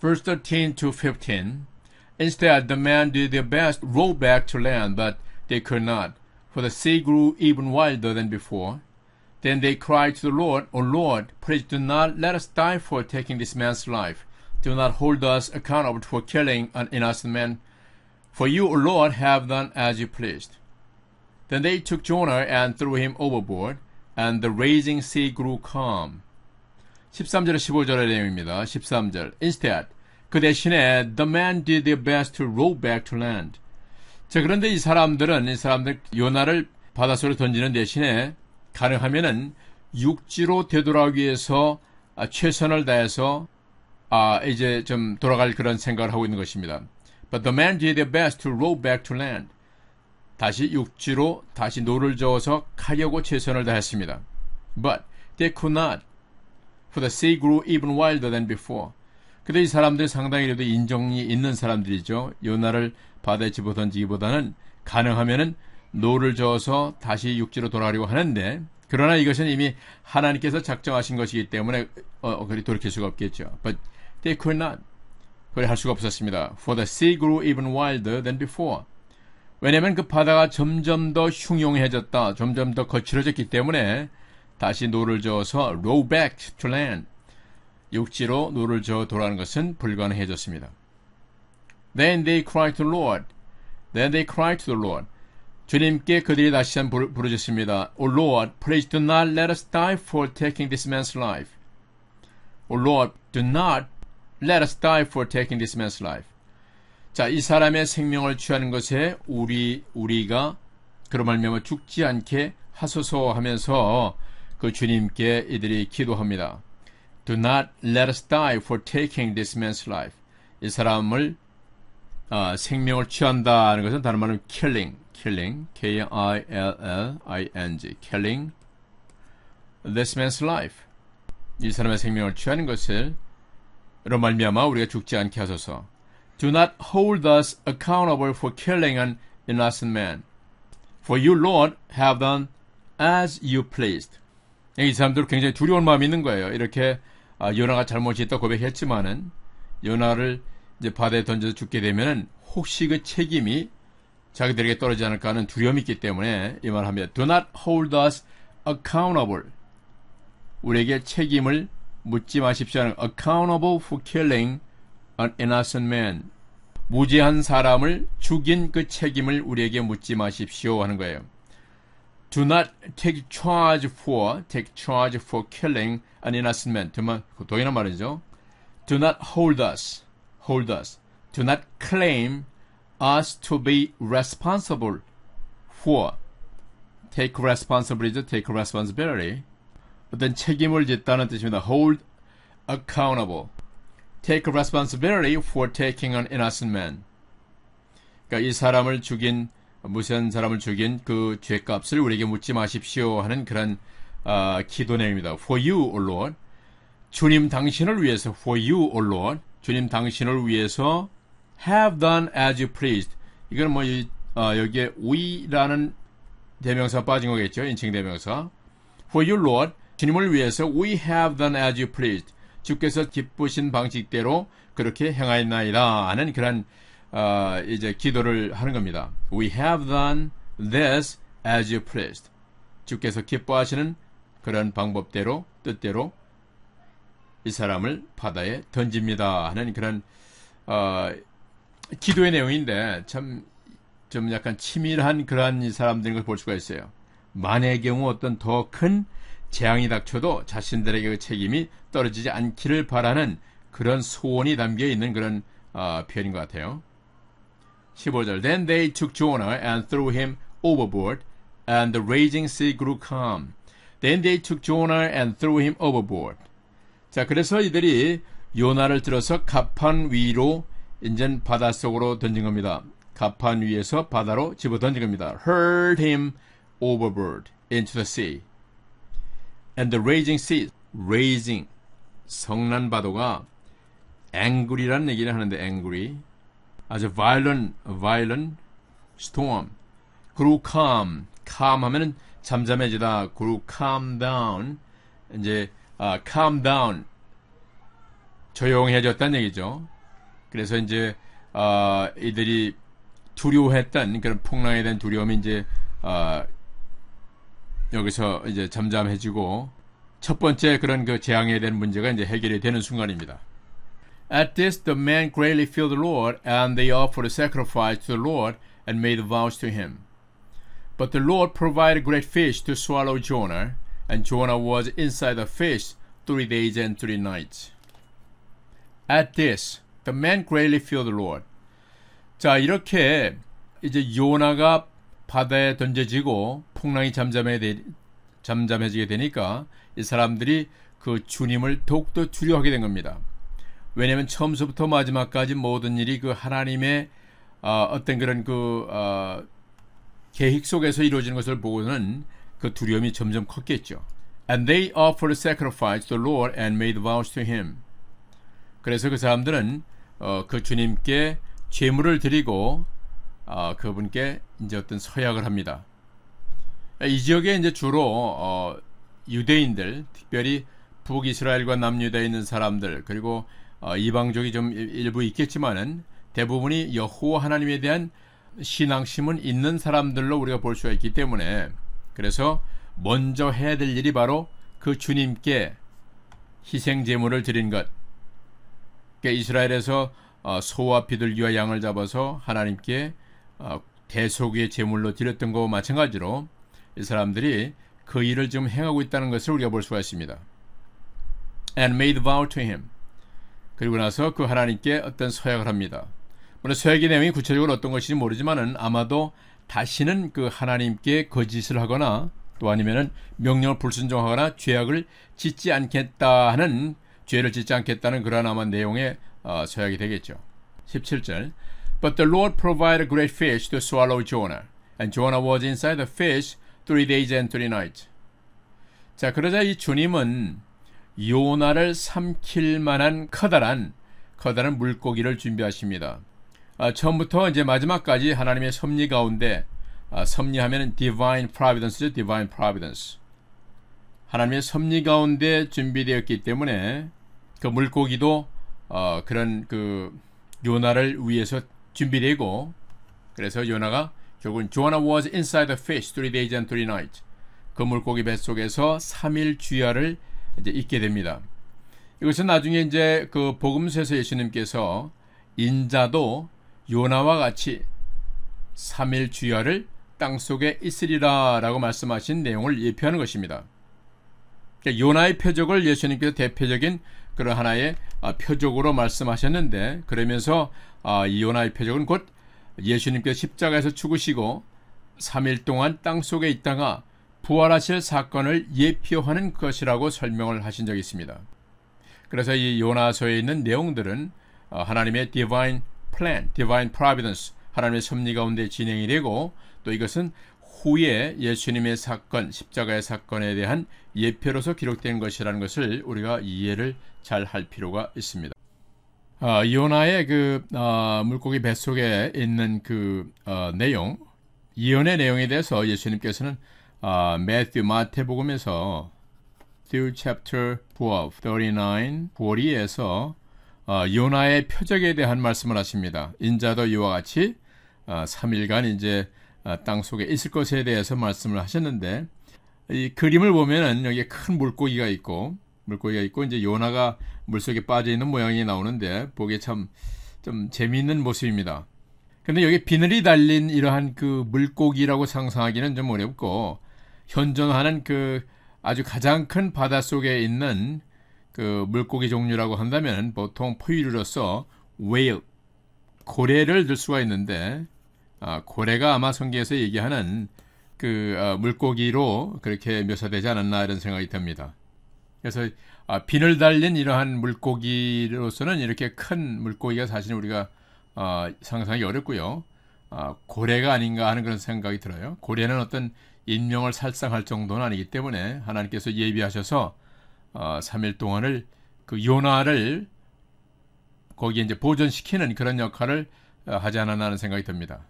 Verse 13 to 15. Instead, the men did their best to row back to land, but they could not, for the sea grew even wilder than before. Then they cried to the Lord, O Lord, please do not let us die for taking this man's life. Do not hold us accountable for killing an innocent man, for you, O Lord, have done as you pleased. Then they took Jonah and threw him overboard, and the raging sea grew calm. 13절 15절의 내용입니다. 13절. Instead, 그 대신에 the men did their best to row back to land. 자, 그런데 이 사람들 요나를 바닷속으로 던지는 대신에 가능하면은 육지로 되돌아오기 위해서 최선을 다해서 이제 좀 돌아갈 그런 생각을 하고 있는 것입니다. But the men did their best to row back to land. 다시 육지로 다시 노를 저어서 가려고 최선을 다했습니다. But they could not, for the sea grew even wilder than before. 근데 이 사람들이 상당히 그래도 인정이 있는 사람들이죠. 요나를 바다에 집어던지기보다는 가능하면은 노를 저어서 다시 육지로 돌아가려고 하는데, 그러나 이것은 이미 하나님께서 작정하신 것이기 때문에 그리 돌이킬 수가 없겠죠. But they could not. 그리 할 수가 없었습니다. For the sea grew even wilder than before. 왜냐하면 그 바다가 점점 더 흉용해졌다, 점점 더 거칠어졌기 때문에 다시 노를 저어서 row back to land, 육지로 노를 저어 돌아가는 것은 불가능해졌습니다. Then they cried to the Lord. Then they cried to the Lord. 주님께 그들이 다시 한번 부르짖습니다. O Lord, please do not let us die for taking this man's life. O Lord, do not let us die for taking this man's life. 자, 이 사람의 생명을 취하는 것에 우리가 그런 말미암아 죽지 않게 하소서 하면서 그 주님께 이들이 기도합니다. Do not let us die for taking this man's life. 이 사람을 생명을 취한다는 것은 다른 말로 killing, K-I-L-L-I-N-G, killing this man's life. 이 사람의 생명을 취하는 것을 이런 말미암아 우리가 죽지 않게 하소서. Do not hold us accountable for killing an innocent man. For you, Lord, have done as you pleased. 이 사람들 굉장히 두려운 마음이 있는 거예요. 이렇게 요나가 잘못이 있다 고백했지만은 요나를 이제 바다에 던져서 죽게 되면은 혹시 그 책임이 자기들에게 떨어지지 않을까 하는 두려움이 있기 때문에 이 말을 합니다. Do not hold us accountable. 우리에게 책임을 묻지 마십시오. Accountable for killing an innocent man. 무죄한 사람을 죽인 그 책임을 우리에게 묻지 마십시오 하는 거예요. Do not take charge for killing an innocent man. 동일한 말이죠. Do not hold us. Do not claim us to be responsible for. Take responsibility. 어떤 책임을 짓다는 뜻입니다. Hold accountable. Take responsibility for taking an innocent man. 그러니까 이 사람을 죽인, 무시한 사람을 죽인 그 죄값을 우리에게 묻지 마십시오 하는 그런 기도 내용입니다. For you, O Lord. 주님 당신을 위해서. For you, O Lord. 주님 당신을 위해서 have done as you pleased. 이건 여기에 we라는 대명사 빠진 거겠죠. 인칭 대명사. For you, Lord. 주님을 위해서 we have done as you pleased. 주께서 기쁘신 방식대로 그렇게 행하였나이다 하는 그런 이제 기도를 하는 겁니다. We have done this as you pleased. 주께서 기뻐하시는 그런 방법대로, 뜻대로 이 사람을 바다에 던집니다 하는 그런 기도의 내용인데 참 좀 약간 치밀한 그러한 사람들인 걸 볼 수가 있어요. 만의 경우 어떤 더 큰 재앙이 닥쳐도 자신들에게 그 책임이 떨어지지 않기를 바라는 그런 소원이 담겨 있는 그런 표현인 것 같아요. 15절. Then they took Jonah and threw him overboard, and the raging sea grew calm. Then they took Jonah and threw him overboard. 자, 그래서 이들이 요나를 들어서 갑판 위로 이제 바닷속으로 던진 겁니다. 갑판 위에서 바다로 집어 던진 겁니다. Hurled him overboard into the sea. And the raging sea, raging, 성난 파도가 angry라는 얘기를 하는데 angry, 아주 violent storm, grew calm, calm 하면은 잠잠해지다, grew calm down, 이제 calm down, 조용해졌다는 얘기죠. 그래서 이제 이들이 두려워했던 그런 풍랑에 대한 두려움이 이제 여기서 이제 잠잠해지고 첫 번째 그런 그 재앙에 대한 문제가 이제 해결이 되는 순간입니다. At this, the men greatly feared the Lord, and they offered a sacrifice to the Lord and made vows to him. But the Lord provided great fish to swallow Jonah, and Jonah was inside the fish 3 days and 3 nights. At this, the men greatly feared the Lord. 자, 이렇게 이제 요나가 바다에 던져지고 풍랑이 잠잠해지게 되니까 이 사람들이 그 주님을 더욱더 두려워하게 된 겁니다. 왜냐하면 처음부터 마지막까지 모든 일이 그 하나님의 어떤 그런 계획 속에서 이루어지는 것을 보고는 그 두려움이 점점 컸겠죠. And they offered sacrifice to the Lord and made vows to him. 그래서 그 사람들은 그 주님께 제물을 드리고 그분께 이제 어떤 서약을 합니다. 이 지역에 이제 주로 유대인들, 특별히 북이스라엘과 남유다에 있는 사람들, 그리고 이방족이 좀 일부 있겠지만은 대부분이 여호와 하나님에 대한 신앙심은 있는 사람들로 우리가 볼 수가 있기 때문에, 그래서 먼저 해야 될 일이 바로 그 주님께 희생 제물을 드린 것. 그러니까 이스라엘에서 소와 비둘기와 양을 잡아서 하나님께 대속의 제물로 드렸던 것과 마찬가지로 이 사람들이 그 일을 지금 행하고 있다는 것을 우리가 볼 수가 있습니다. And made vow to him. 그리고 나서 그 하나님께 어떤 서약을 합니다. 물론 서약의 내용이 구체적으로 어떤 것인지 모르지만은 아마도 다시는 그 하나님께 거짓을 하거나 또 아니면은 명령을 불순종하거나 죄를 짓지 않겠다는 그러한 아마 내용의 서약이 되겠죠. 17절. But the Lord provided great fish to swallow Jonah, and Jonah was inside the fish 3 days and 3 nights. 자, 그러자 이 주님은 요나를 삼킬 만한 커다란 물고기를 준비하십니다. 처음부터 이제 마지막까지 하나님의 섭리 가운데, 섭리하면 divine providence죠. divine providence. 하나님의 섭리 가운데 준비되었기 때문에 그 물고기도 그런 그 요나를 위해서 준비되고, 그래서 요나가 결국은 Jonah was inside the fish 3 days and 3 nights. 그 물고기 뱃속에서 3일 주야를 이제 있게 됩니다. 이것은 나중에 이제 그 복음서에서 예수님께서 인자도 요나와 같이 3일 주야를 땅속에 있으리라 라고 말씀하신 내용을 예표하는 것입니다. 그러니까 요나의 표적을 예수님께서 대표적인 그런 하나의 표적으로 말씀하셨는데, 그러면서 이 요나의 표적은 곧 예수님께서 십자가에서 죽으시고 3일 동안 땅속에 있다가 부활하실 사건을 예표하는 것이라고 설명을 하신 적이 있습니다. 그래서 이 요나서에 있는 내용들은 하나님의 divine plan, divine providence, 하나님의 섭리 가운데 진행이 되고, 또 이것은 후에 예수님의 사건, 십자가의 사건에 대한 예표로서 기록된 것이라는 것을 우리가 이해를 잘 할 필요가 있습니다. 요나의 그 물고기 뱃속에 있는 그 내용, 예언의 내용에 대해서 예수님께서는 마태복음에서 Matthew chapter 12, 39, 40에서 요나의 표적에 대한 말씀을 하십니다. 인자도 이와 같이 3일간 이제 땅 속에 있을 것에 대해서 말씀을 하셨는데, 이 그림을 보면은 여기에 큰 물고기가 있고 이제 요나가 물속에 빠져 있는 모양이 나오는데 보기에 참 좀 재미있는 모습입니다. 근데 여기 비늘이 달린 이러한 그 물고기라고 상상하기는 좀 어렵고, 현존하는 그 아주 가장 큰 바닷속에 있는 그 물고기 종류라고 한다면 보통 포유류로서 whale, 고래를 들 수가 있는데, 고래가 아마 성경에서 얘기하는 그 물고기로 그렇게 묘사되지 않았나 이런 생각이 듭니다. 그래서 비늘 달린 이러한 물고기로서는 이렇게 큰 물고기가 사실 우리가 상상하기 어렵고요. 고래가 아닌가 하는 그런 생각이 들어요. 고래는 어떤 인명을 살상할 정도는 아니기 때문에 하나님께서 예비하셔서 3일 동안을 그 요나를 거기에 이제 보존시키는 그런 역할을 하지 않았나 하는 생각이 듭니다.